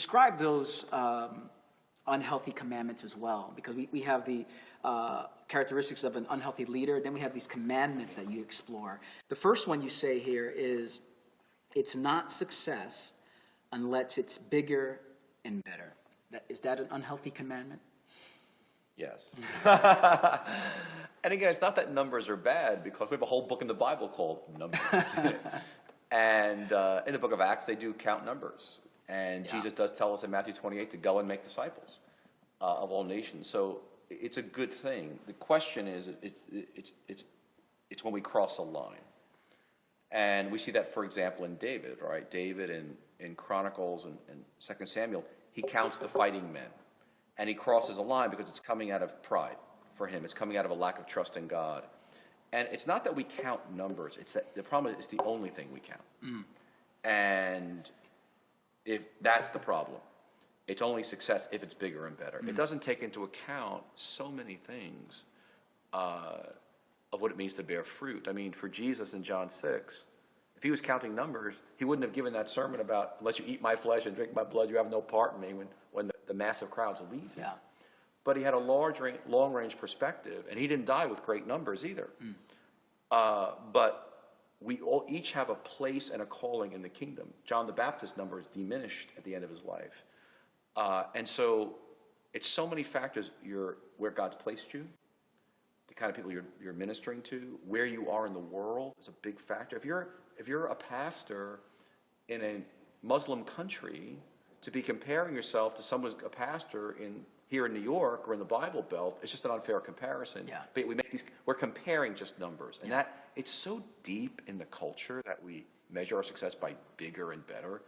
describe those unhealthy commandments as well, because we have the characteristics of an unhealthy leader, then we have these commandments that you explore. The first one you say here is, it's not success unless it's bigger and better. Is that an unhealthy commandment? Yes. And again, it's not that numbers are bad, because we have a whole book in the Bible called Numbers. And in the book of Acts, they do count numbers. And Jesus does tell us in Matthew 28 to go and make disciples of all nations. So it's a good thing. The question is, it's when we cross a line. And we see that, for example, in David, right? David in Chronicles and 2 Samuel, he counts the fighting men. And he crosses a line because it's coming out of pride for him. It's coming out of a lack of trust in God. And it's not that we count numbers. It's that the problem is it's the only thing we count. And if that's the problem, it's only success if it's bigger and better. It doesn't take into account so many things of what it means to bear fruit. I mean, for Jesus in John 6, if he was counting numbers, he wouldn't have given that sermon about, unless you eat my flesh and drink my blood, you have no part in me, when the massive crowds leave him. Yeah. But he had a long-range perspective, and he didn't die with great numbers either. But we all each have a place and a calling in the kingdom. John the Baptist's numbers diminished at the end of his life. And so it's so many factors where God's placed you, the kind of people you're ministering to, where you are in the world is a big factor. If you're a pastor in a Muslim country, to be comparing yourself to someone who's a pastor here in New York or in the Bible Belt, it's just an unfair comparison. Yeah. But we're comparing just numbers. And that it's so deep in the culture that we measure our success by bigger and better,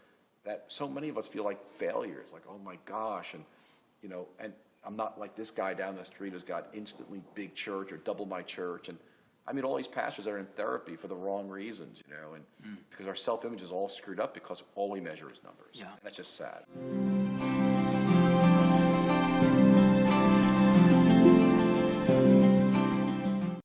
that so many of us feel like failures, like, oh my gosh, and and I'm not like this guy down the street who's got instantly big church or double my church. And I mean, all these pastors are in therapy for the wrong reasons, and because our self-image is all screwed up because all we measure is numbers. Yeah. And that's just sad.